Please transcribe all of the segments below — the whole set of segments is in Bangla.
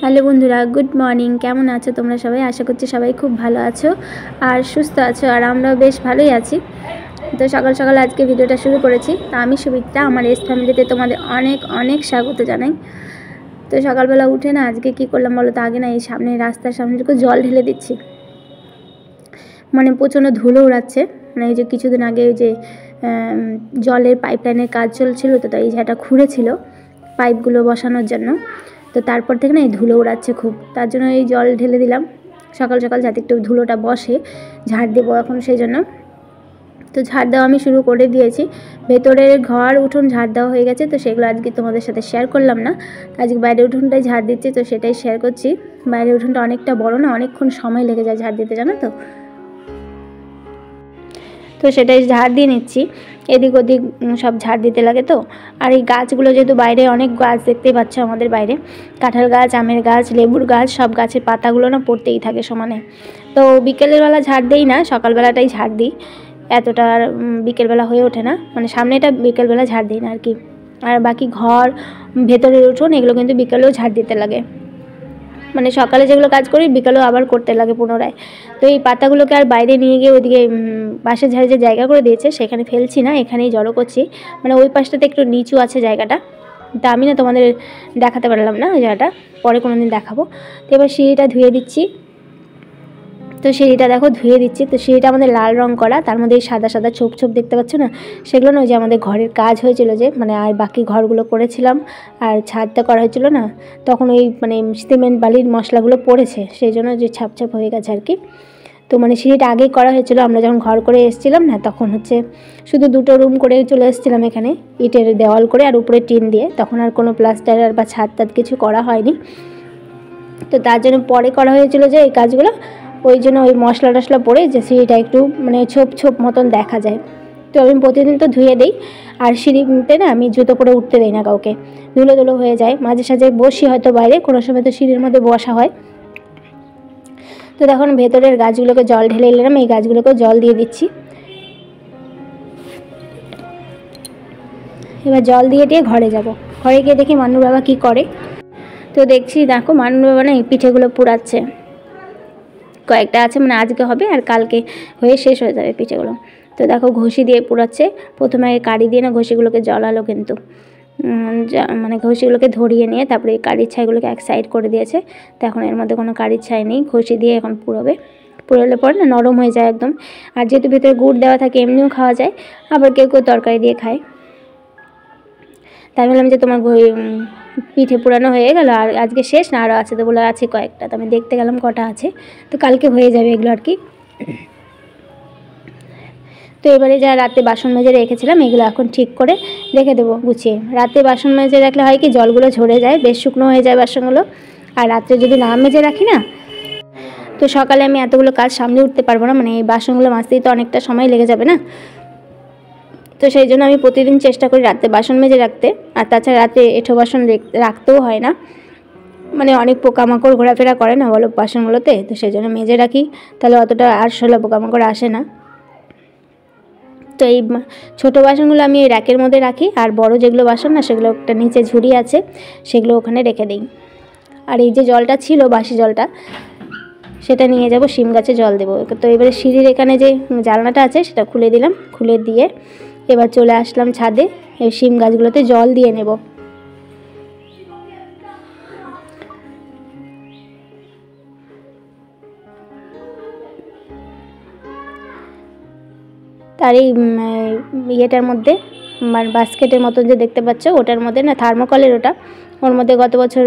হ্যালো বন্ধুরা, গুড মর্নিং। কেমন আছো তোমরা সবাই? আশা করছি সবাই খুব ভালো আছো আর সুস্থ আছো, আর আমরাও বেশ ভালোই আছি। তো সকাল সকাল আজকে ভিডিওটা শুরু করেছি। তো আমি সুমিত্রা, আমার এস ফ্যামিলিতে তোমাদের অনেক অনেক স্বাগত জানাই। তো সকালবেলা উঠে না আজকে কি করলাম বলো তো? আগে না এই সামনে রাস্তার সামনেটুকু জল ঢেলে দিচ্ছি, মানে প্রচণ্ড ধুলো উড়াচ্ছে। মানে এই যে কিছুদিন আগে ওই যে জলের পাইপলাইনের কাজ চলছিল, তো এই যেটা খুঁড়েছিল পাইপগুলো বসানোর জন্য, তো তারপর থেকে না এই ধুলো উড়াচ্ছে খুব, তার জন্য এই জল ঢেলে দিলাম সকাল সকাল, যাতে একটু ধুলোটা বসে। ঝাড় দেবো এখন সেই জন্য। তো ঝাড় দেওয়া আমি শুরু করে দিয়েছি, ভেতরের ঘর উঠোন ঝাড় দেওয়া হয়ে গেছে। তো সেগুলো আজকে তোমাদের সাথে শেয়ার করলাম না, আজকে বাইরের উঠোনটাই ঝাড় দিচ্ছি, তো সেটাই শেয়ার করছি। বাইরের উঠোনটা অনেকটা বড় না, অনেকক্ষণ সময় লেগে যায় ঝাড় দিতে, জানো তো। তো সেটাই ঝাড় দিয়ে নিচ্ছি, এদিক ওদিক সব ঝাড় দিতে লাগে তো। আর এই গাছগুলো যেহেতু বাইরে অনেক গাছ দেখতেই পাচ্ছ আমাদের বাইরে, কাঁঠাল গাছ, আমের গাছ, লেবুর গাছ, সব গাছের পাতাগুলো না পড়তেই থাকে সমানে। তো বিকেলের বেলা ঝাড় দেই না, সকালবেলাটাই ঝাড় দিই, এতটা আর বিকেলবেলা হয়ে ওঠে না, মানে সামনেটা বিকেলবেলা ঝাড় দিই না আর কি। আর বাকি ঘর, ভেতরের উঠোন, এগুলো কিন্তু বিকেলেও ঝাড় দিতে লাগে, মানে সকালে যেগুলো কাজ করি বিকালেও আবার করতে লাগে পুনরায়। তো এই পাতাগুলোকে আর বাইরে নিয়ে গিয়ে ওইদিকে বাঁশের ঝাড়ে যে জায়গা করে দিয়েছে সেখানে ফেলছি না, এখানেই জড়ো করছি। মানে ওই পাশটাতে একটু নিচু আছে জায়গাটা, তা আমি না তোমাদের দেখাতে পারলাম না ওই জায়গাটা, পরে কোনো দিন দেখাবো। তো এবার সিঁড়িটা ধুয়ে দিচ্ছি। তো সিঁড়িটা দেখো ধুয়ে দিচ্ছি। তো সিঁড়িটা আমাদের লাল রং করা, তার মধ্যে এই সাদা সাদা ছোপ ছোপ দেখতে পাচ্ছ না, সেগুলো না ওই যে আমাদের ঘরের কাজ হয়েছিল যে, মানে আর বাকি ঘরগুলো করেছিলাম আর ছাদটা করা হয়েছিল না, তখন ওই মানে সিমেন্ট বালির মশলাগুলো পড়েছে, সেই জন্য যে ছাপ ছাপ হয়ে গেছে আর কি। তো মানে সিঁড়িটা আগেই করা হয়েছিল, আমরা যখন ঘর করে এসেছিলাম না, তখন হচ্ছে শুধু দুটো রুম করে চলে এসেছিলাম এখানে, ইটের দেওয়াল করে আর উপরে টিন দিয়ে, তখন আর কোনো প্লাস্টার আর বা ছাদ টাদ কিছু করা হয়নি। তো তার জন্য পরে করা হয়েছিল যে এই কাজগুলো, ওই জন্য ওই মশলা টশলা পড়ে যে সিঁড়িটা একটু মানে ছোপ ছোপ মতন দেখা যায়। তো আমি প্রতিদিন তো ধুয়ে দিই, আর সিঁড়িতে না আমি জুতো পরে উঠতে দিই না কাউকে, ধুলো ধুলো হয়ে যায়। মাঝে সাঝে বসি হয়তো বাইরে, কোনো সময় তো সিঁড়ির মধ্যে বসা হয়। তো তখন ভেতরের গাছগুলোকে জল ঢেলে এলাম, এই গাছগুলোকেও জল দিয়ে দিচ্ছি। এবার জল দিয়ে ঘরে যাব। ঘরে গিয়ে দেখি মানুর বাবা কী করে। তো দেখছি দেখো মানুর বাবা না এই পিঠেগুলো পুড়াচ্ছে, কয়েকটা আছে, মানে আজকে হবে আর কালকে হয়ে শেষ হয়ে যাবে পিঠেগুলো। তো দেখো ঘষি দিয়ে পুড়াচ্ছে, প্রথমে কাড়ি দিয়ে না ঘষিগুলোকে জ্বালালো, কিন্তু মানে ঘষিগুলোকে ধরিয়ে নিয়ে তারপরে এই কাড়ির ছাইগুলোকে এক সাইড করে দিয়েছে। তো এখন এর মধ্যে কোনো কাড়ির ছাই নেই, ঘষি দিয়ে এখন পুড়াবে। পুড়ালে পরে না নরম হয়ে যায় একদম। আর যেহেতু ভিতরে গুড় দেওয়া থাকে এমনিও খাওয়া যায়, আবার কেউ কেউ তরকারি দিয়ে খায়। তাই বললাম যে তোমার পিঠে পুরানো হয়ে গেল, আর আজকে শেষ না আরও আছে, তো বলে আছে কয়েকটা, তো আমি দেখতে গেলাম কটা আছে, তো কালকে হয়ে যাবে এগুলো আর কি। তো এবারে যা রাতে বাসন মেজে রেখেছিলাম এগুলো এখন ঠিক করে রেখে দেবো গুছিয়ে। রাতে বাসন মেজে রাখলে হয় কি, জলগুলো ঝরে যায়, বেশ শুকনো হয়ে যায় বাসনগুলো। আর রাত্রে যদি না মেজে রাখি না, তো সকালে আমি এতগুলো কাজ সামনে উঠতে পারবো না, মানে এই বাসনগুলো মাজতেই তো অনেকটা সময় লেগে যাবে না। তো সেই জন্য আমি প্রতিদিন চেষ্টা করি রাতে বাসন মেজে রাখতে। আর তাছাড়া রাতে এঁঠো বাসন রাখতেও হয় না, মানে অনেক পোকামাকড় ঘোরাফেরা করে না বলো বাসনগুলোতে, তো সেই জন্য মেজে রাখি, তাহলে অতটা আরশোলা পোকামাকড় আসে না। তো এই ছোটো বাসনগুলো আমি এই র্যাকের মধ্যে রাখি, আর বড় যেগুলো বাসন না সেগুলো একটা নিচে ঝুড়ি আছে, সেগুলো ওখানে রেখে দিই। আর এই যে জলটা ছিল বাসি জলটা, সেটা নিয়ে যাব শিম গাছে জল দেবো। তো এবারে সিঁড়ির এখানে যে জানলাটা আছে সেটা খুলে দিলাম, খুলে দিয়ে এবার চলে আসলাম ছাদে, এই শিম গাছগুলোতে জল দিয়ে নেব। তার এই ইয়েটার মধ্যে বাস্কেটের মতন যে দেখতে পাচ্ছ, ওটার মধ্যে না থার্মোকলের ওটা, ওর মধ্যে গত বছর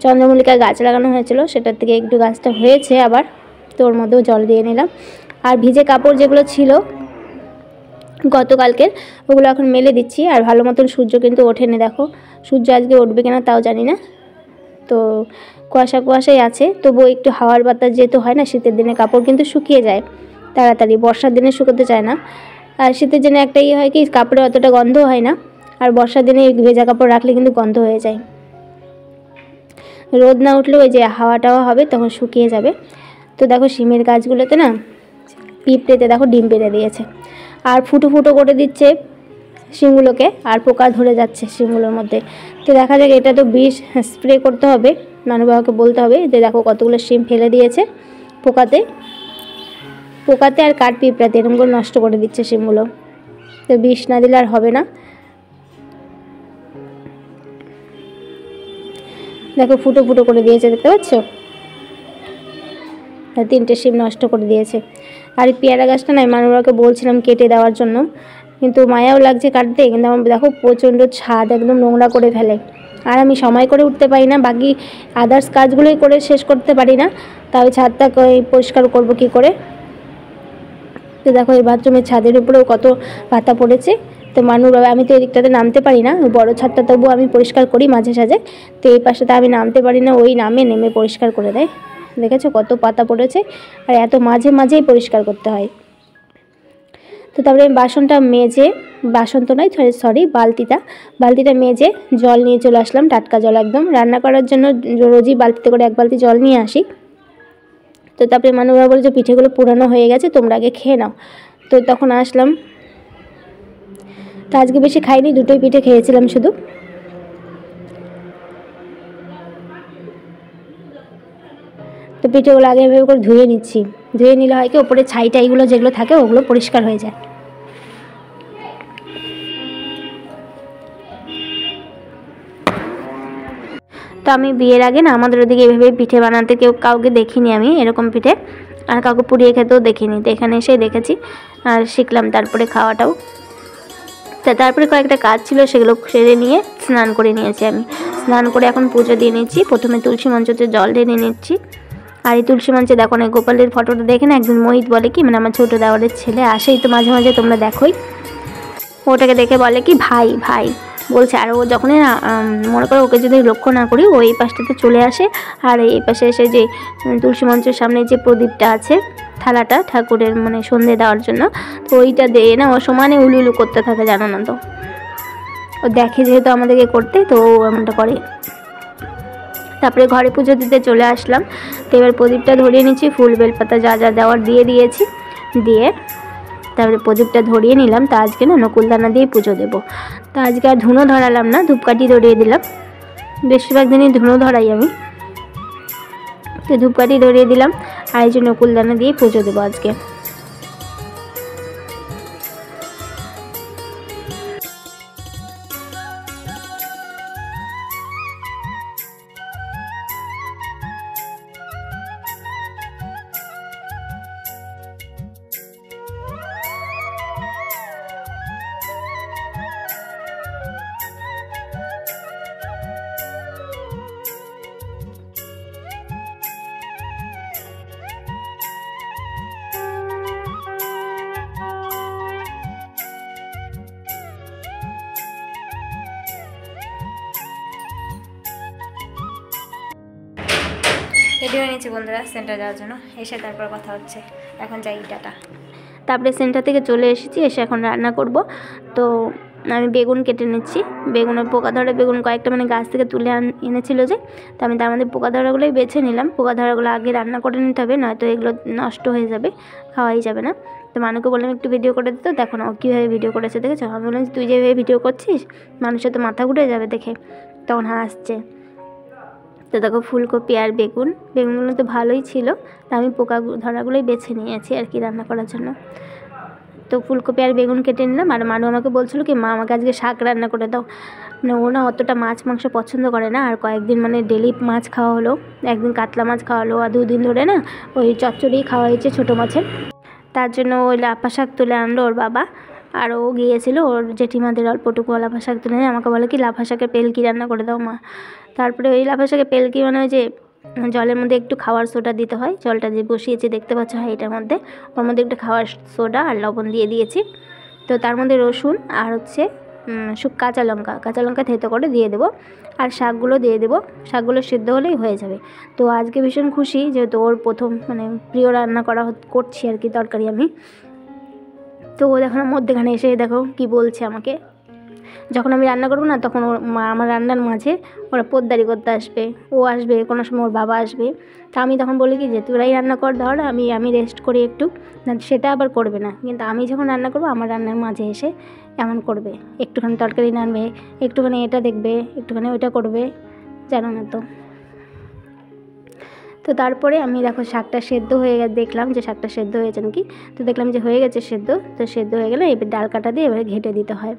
চন্দ্রমল্লিকা গাছ লাগানো হয়েছিল, সেটার থেকে একটু গাছটা হয়েছে আবার, তো ওর মধ্যেও জল দিয়ে নিলাম। আর ভিজে কাপড় যেগুলো ছিল গতকালকের, ওগুলো এখন মেলে দিচ্ছি। আর ভালো মতন সূর্য কিন্তু ওঠেনি, দেখো সূর্য আজকে উঠবে কিনা তাও জানি না। তো কুয়াশা কুয়াশাই আছে, তবুও একটু হাওয়ার বাতাস যেহেতু হয় না, শীতের দিনে কাপড় কিন্তু শুকিয়ে যায় তাড়াতাড়ি, বর্ষার দিনে শুকোতে চায় না। আর শীতের দিনে একটা ইয়ে হয় কি, কাপড়ে অতটা গন্ধ হয় না, আর বর্ষার দিনে ভেজা কাপড় রাখলে কিন্তু গন্ধ হয়ে যায়। রোদ না উঠলেও ওই যে হাওয়া টাওয়া হবে তখন শুকিয়ে যাবে। তো দেখো শিমের গাছগুলোতে না পিঁপড়েতে দেখো ডিম পেড়ে দিয়েছে, আর ফুটো ফুটো করে দিচ্ছে শিমগুলোকে, আর পোকা ধরে যাচ্ছে শিমগুলোর মধ্যে। তো দেখা যাক, এটা তো বিষ স্প্রে করতে হবে, মানু বাবাকে বলতে হবে। যে দেখো কতগুলো শিম ফেলে দিয়েছে পোকাতে আর কাঠ পিঁপড়াতে, এরকম করে নষ্ট করে দিচ্ছে শিমগুলো। তো বিষ না দিলে আর হবে না। দেখো ফুটো ফুটো করে দিয়েছে, দেখতে পাচ্ছ? 3টে শিম নষ্ট করে দিয়েছে। আর এই পেয়ারা গাছটা নাই, মানু বাবাকে বলছিলাম কেটে দেওয়ার জন্য, কিন্তু মায়াও লাগছে কাটতে। কিন্তু আমার দেখো প্রচণ্ড ছাদ একদম নোংরা করে ফেলে, আর আমি সময় করে উঠতে পারি না, বাকি আদার্স কাজগুলোই করে শেষ করতে পারি না। তাই ছাদটা পরিষ্কার করব কি করে। তো দেখো এই বাথরুমের ছাদের উপরেও কত পাতা পড়েছে। তো মানুর বাবা, আমি তো এই দিকটাতে নামতে পারি না, বড় ছাদটা তবুও আমি পরিষ্কার করি মাঝে সাঝে। তো এই পাশটাতে আমি নামতে পারি না, ওই নেমে পরিষ্কার করে দেয়। দেখেছো কত পাতা পড়েছে, আর এত মাঝে মাঝেই পরিষ্কার করতে হয়। তো তারপরে আমি বাসনটা মেজে, বাসন তো নয় সরি, বালতিটা মেজে জল নিয়ে চলে আসলাম, টাটকা জল একদম। রান্না করার জন্য রোজই বালতিতে করে 1 বালতি জল নিয়ে আসি। তো তারপরে মানু বাবা বলে যে পিঠেগুলো পুরানো হয়ে গেছে, তোমরা আগে খেয়ে নাও। তো তখন আসলাম। তো আজকে বেশি খাইনি, 2টোই পিঠে খেয়েছিলাম শুধু। তো পিঠেগুলো আগে এভাবে করে ধুয়ে নিচ্ছি। ধুয়ে নিলে হয় কি, ওপরে ছাইটাইগুলো যেগুলো থাকে ওগুলো পরিষ্কার হয়ে যায়। তো আমি বিয়ের আগে না আমাদের ওদিকে এভাবে পিঠে বানাতে কাউকে দেখিনি আমি, এরকম পিঠে, আর কাউকে পুড়িয়ে খেতেও দেখিনি। তো এখানে এসে দেখেছি আর শিখলাম, তারপরে খাওয়াটাও। তো তারপরে কয়েকটা কাজ ছিল, সেগুলো সেরে নিয়ে স্নান করে নিয়েছি আমি। স্নান করে এখন পুজো দিয়ে নিচ্ছি। প্রথমে তুলসী মঞ্চতে জল ঢেলে নিচ্ছি। আর এই তুলসী মঞ্চে দেখো না, গোপালের ফটোটা দেখে না একদিন মোহিত বলে কি, মানে আমার ছোটো দেওয়ারের ছেলে আসেই তো মাঝে মাঝে, তোমরা দেখোই, ওটাকে দেখে বলে কি ভাই ভাই বলছে। আর ও যখনই না মনে করো ওকে যদি লক্ষ্য না করি, ও এই পাশটাতে চলে আসে, আর এই পাশে এসে যে তুলসী মঞ্চের সামনে যে প্রদীপটা আছে, থালাটা ঠাকুরের মানে সন্ধে দেওয়ার জন্য, তো ওইটা দিয়ে না ও সমানে উলুলু করতে থাকে, জানো না? তো ও দেখে যেহেতু আমাদেরকে করতে, তো ও এমনটা করে। তারপরে ঘরে পুজো দিতে চলে আসলাম। তো এবার প্রদীপটা ধরিয়ে নিচ্ছি, ফুল বেলপাতা যা যা দেওয়ার দিয়ে দিয়েছি, দিয়ে তারপরে প্রদীপটা ধরিয়ে নিলাম। তা আজকে না নকুলদানা দিয়ে পুজো দেবো। তো আজকে আর ধুনো ধরালাম না, ধূপকাঠি ধরিয়ে দিলাম। বেশিরভাগ দিনই ধুনো ধরাই আমি। তো ধূপকাঠি ধরিয়ে দিলাম, আর এই যে নকুলদানা দিয়ে পুজো দেবো আজকে। রেডি হয়ে নিচ্ছি বন্ধুরা সেন্টার যাওয়ার জন্য, এসে তারপর কথা হচ্ছে। এখন যাই, টাটা। তারপরে সেন্টার থেকে চলে এসেছি, এসে এখন রান্না করব। তো আমি বেগুন কেটে নিচ্ছি। বেগুনের পোকা ধরা বেগুন কয়েকটা মানে গাছ থেকে তুলে এনেছিল যে, তো আমি তার মধ্যে পোকা ধরাগুলোই বেছে নিলাম। পোকা ধরাগুলো আগে রান্না করে নিতে হবে, নয়তো এগুলো নষ্ট হয়ে যাবে, খাওয়াই যাবে না। তো মানুকে বললাম একটু ভিডিও করে দিতে, দেখো না ও কীভাবে ভিডিও করেছে, দেখেছো? আমি বললাম তুই যেভাবে ভিডিও করছিস মানুষের তো মাথা ঘুরে যাবে দেখে, তখন হাসছে। তো দেখো ফুলকপি আর বেগুনগুলো তো ভালোই ছিল, তা আমি পোকা ধরাগুলোই বেছে নিয়েছি আর কি রান্না করার জন্য। তো ফুলকপি আর বেগুন কেটে নিলাম। আর মানু আমাকে বলছিল কি, মা আমাকে আজকে শাক রান্না করে দাও। মানে ও না অতটা মাছ মাংস পছন্দ করে না, আর কয়েকদিন মানে ডেলি মাছ খাওয়া হলো, একদিন কাতলা মাছ খাওয়া হলো, আর 2 দিন ধরে না ওই চচ্চড়ি খাওয়া হয়েছে ছোটো মাছের। তার জন্য ওই লাফা শাক তুলে আনলো ওর বাবা, আর ও গিয়েছিল ওর জেঠিমাদের অল্পটুকু লাফা শাক তুলে নিয়ে আমাকে বলে কি লাফা শাকের পেলকি রান্না করে দাও মা। তারপরে ওই লাফা শাকের পেলকি মানে ওই যে জলের মধ্যে একটু খাওয়ার সোডা দিতে হয়, জলটা যে বসিয়েছি দেখতে পাচ্ছ হয় এটার মধ্যে, ওর মধ্যে একটু খাওয়ার সোডা আর লবণ দিয়ে দিয়েছি। তো তার মধ্যে রসুন আর হচ্ছে কাঁচা লঙ্কা থেতো করে দিয়ে দেবো, আর শাকগুলো দিয়ে দেবো। শাকগুলো সিদ্ধ হলেই হয়ে যাবে। তো আজকে ভীষণ খুশি, যেহেতু ওর প্রথম মানে প্রিয় রান্না করছি আর কি তরকারি আমি। তো ও দেখো না মধ্যেখানে এসে দেখো কি বলছে আমাকে, যখন আমি রান্না করবো না তখন আমার রান্নার মাঝে ওরা পোদ্দারি করতে আসবে, ও আসবে, কোনো সময় ওর বাবা আসবে। তা আমি তখন বলি কি যে তোরাই রান্না কর, ধর আমি রেস্ট করি একটু, না সেটা আবার করবে না। কিন্তু আমি যখন রান্না করবো আমার রান্নার মাঝে এসে এমন করবে, একটুখানি তরকারি নাড়বে, একটুখানি এটা দেখবে, একটুখানি ওইটা করবে, জানো না তো। তো তারপরে আমি দেখো শাকটা সেদ্ধ হয়ে গেছে, দেখলাম যে শাকটা সেদ্ধ হয়েছে নাকি, তো দেখলাম যে হয়ে গেছে সেদ্ধ। তো সেদ্ধ হয়ে গেলে এবার ডাল কাটা দিয়ে এবারে ঘেঁটে দিতে হয়।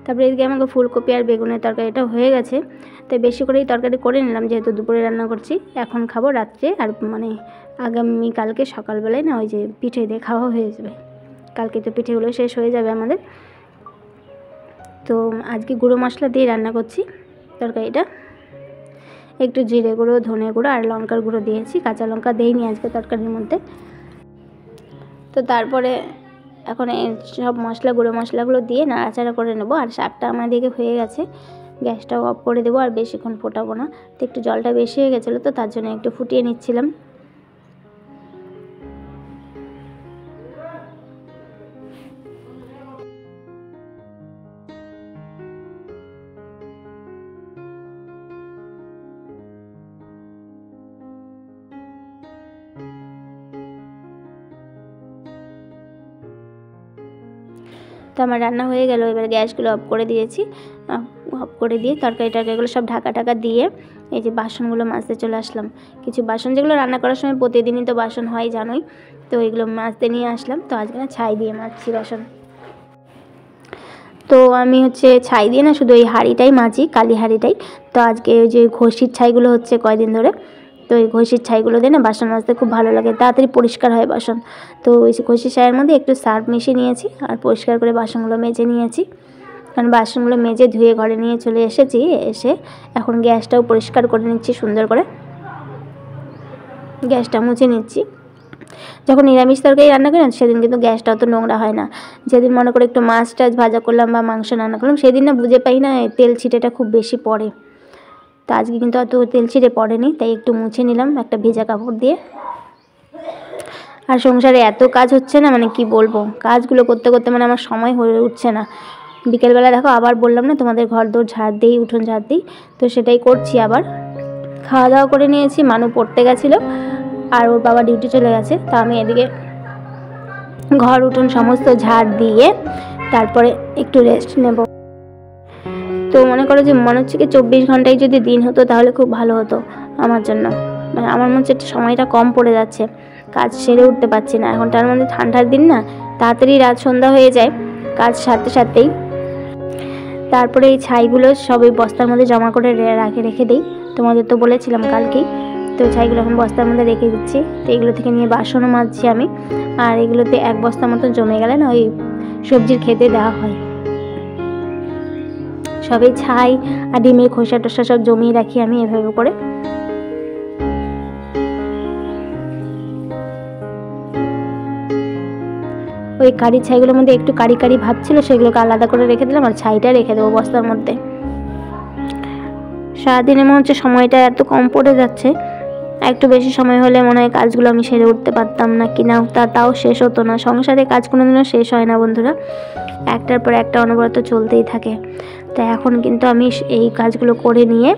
তারপরে এদিকে আমাকে ফুলকপি আর বেগুনের তরকারিটা হয়ে গেছে, তো বেশি করেই তরকারি করে নিলাম যেহেতু দুপুরে রান্না করছি। এখন খাবো রাত্রে, আর মানে আগামীকালকে সকালবেলায় না ওই যে পিঠে দিয়ে খাওয়া হয়ে যাবে, কালকে তো পিঠেগুলো শেষ হয়ে যাবে আমাদের। তো আজকে গুঁড়ো মশলা দিয়ে রান্না করছি তরকারিটা, একটু জিরে গুঁড়ো, ধনে গুঁড়ো আর লঙ্কার গুঁড়ো দিয়েছি, কাঁচা লঙ্কা দেইনি আজকে তরকারির মধ্যে। তো তারপরে এখন এই সব মশলা, গুঁড়ো মশলাগুলো দিয়ে নাড়াচাড়া করে নেবো। আর শাকটা আমাদেরকে হয়ে গেছে, গ্যাসটাও অফ করে দেবো, আর বেশিক্ষণ ফোটাবো না। তো একটু জলটা বেশি হয়ে গেছিলো, তো তার জন্য একটু ফুটিয়ে নিচ্ছিলাম। তো আমার রান্না হয়ে গেল, এবার গ্যাসগুলো অফ করে দিয়েছি। অফ করে দিয়ে তরকারিগুলো সব ঢাকা দিয়ে এই যে বাসনগুলো মাজতে চলে আসলাম। কিছু বাসন যেগুলো রান্না করার সময় প্রতিদিনই তো বাসন হয় জানোই, তো এগুলো মাজতে নিয়ে আসলাম। তো আজকে না ছাই দিয়ে মাজছি বাসন। তো আমি ছাই দিয়ে না শুধু এই হাঁড়িটাই মাজি, কালি হাঁড়িটাই। তো আজকে ওই যে ঘষির ছাইগুলো হচ্ছে কয়দিন ধরে, তো এই ঘষির ছাইগুলো দিয়ে না বাসন মাজতে খুব ভালো লাগে, তাড়াতাড়ি পরিষ্কার হয় বাসন। তো ওই ঘষির ছাইয়ের মধ্যে একটু সার্ফ মিশিয়ে নিয়েছি আর পরিষ্কার করে বাসনগুলো মেজে নিয়েছি। কারণ বাসনগুলো মেজে ধুয়ে ঘরে নিয়ে চলে এসেছি, এসে এখন গ্যাসটাও পরিষ্কার করে নিচ্ছি সুন্দর করে, গ্যাসটা মুছে নিচ্ছি। যখন নিরামিষ তরকারি রান্না করি না সেদিন কিন্তু গ্যাসটাও তো নোংরা হয় না। যেদিন মনে করে একটু মাছ টাছ ভাজা করলাম বা মাংস রান্না করলাম, সেদিন না বুঝে পাই না তেল ছিটেটা খুব বেশি পড়ে। তো আজকে কিন্তু অত তেল ছিটে পড়েনি, তাই একটু মুছে নিলাম একটা ভেজা কাপড় দিয়ে। আর সংসারে এত কাজ হচ্ছে না, মানে কি বলবো, কাজগুলো করতে করতে মানে আমার সময় হয়ে উঠছে না। বিকেলবেলা দেখো আবার বললাম না তোমাদের ঘর দৌড় ঝাড় দিই, উঠোন ঝাড় দিই, তো সেটাই করছি আবার। খাওয়া দাওয়া করে নিয়েছি, মানু পড়তে গেছিলো আর ওর বাবা ডিউটি চলে গেছে। তো আমি এদিকে ঘর উঠোন সমস্ত ঝাড় দিয়ে তারপরে একটু রেস্ট নেব। তো মনে করো যে মনে হচ্ছে কি 24 ঘন্টায় যদি দিন হতো তাহলে খুব ভালো হতো আমার জন্য। মানে আমার মনে হচ্ছে সময়টা কম পড়ে যাচ্ছে, কাজ সেরে উঠতে পারছি না। এখন তার মধ্যে ঠান্ডার দিন না, তাড়াতাড়ি রাত সন্ধ্যা হয়ে যায় কাজ সারতে সারতেই। তারপরে এই ছাইগুলো সব এই বস্তার মধ্যে জমা করে রেখে দিই, তোমাদের তো বলেছিলাম কালকেই। তো ছাইগুলো এখন বস্তার মধ্যে রেখে দিচ্ছি। তো এগুলো থেকে নিয়ে বাসনও মাজছি আমি। আর এগুলোতে এক বস্তা মতন জমে গেলে না ওই সবজির খেতে দেওয়া হয়, সবই ছাই আর ডিমের খোসা টোসা সব জমিয়ে রাখি আমি এভাবে করে। ওই কারি ছাইগুলোর মধ্যে একটু কারি কারি ভাব ছিল, সেগুলোকে আলাদা করে রেখে দিলাম, আর ছাইটা রেখে দেবো বস্তার মধ্যে। সারাদিনে মনে হচ্ছে সময়টা এত কম পড়ে যাচ্ছে, একটু বেশি সময় হলে মনে হয় কাজগুলো আমি সেরে উঠতে পারতাম না, কি না তাও শেষ হতো না। সংসারে কাজ কোনোদিনও শেষ হয় না বন্ধুরা, একটার পর একটা অনবরত চলতেই থাকে। তো এখন কিন্তু আমি এই কাজগুলো করে নিয়ে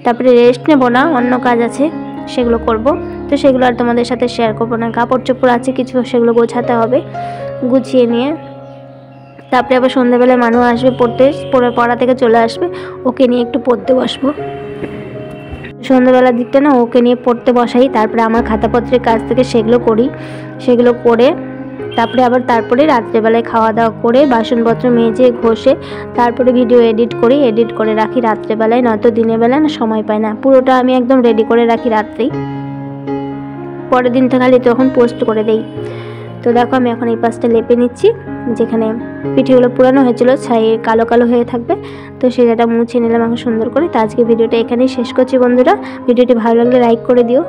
তারপরে রেস্ট নেব না, অন্য কাজ আছে সেগুলো করব। তো সেগুলো আর তোমাদের সাথে শেয়ার করবো না। কাপড় চোপড় আছে কিছু, সেগুলো গোছাতে হবে, গুছিয়ে নিয়ে তারপরে আবার সন্ধ্যাবেলায় মানুষ আসবে পড়া থেকে চলে আসবে, ওকে নিয়ে একটু পড়তে বসবো। সন্ধ্যাবেলার দিকটা না ওকে নিয়ে পড়তে বসাই, তারপরে আমার খাতাপত্রের কাজ থেকে সেগুলো করি, সেগুলো করে তারপরে রাত্রেবেলায় খাওয়া দাওয়া করে বাসনপত্র মেজে ঘষে তারপরে ভিডিও এডিট করে রাখি রাত্রেবেলায়, নয়তো দিনের বেলায় না সময় পাই না। পুরোটা আমি একদম রেডি করে রাখি রাত্রেই, পরের দিন তো খালি তখন পোস্ট করে দেই। তো দেখো আমি এখন এই পাশটা লেপে নিচ্ছি, যেখানে পিঠেগুলো পুরানো হয়েছিল ছাই কালো কালো হয়ে থাকবে, তো সেটা মুছে নিলাম এখন সুন্দর করে। তো আজকে ভিডিওটা এখানেই শেষ করছি বন্ধুরা। ভিডিওটি ভালো লাগলে লাইক করে দিও।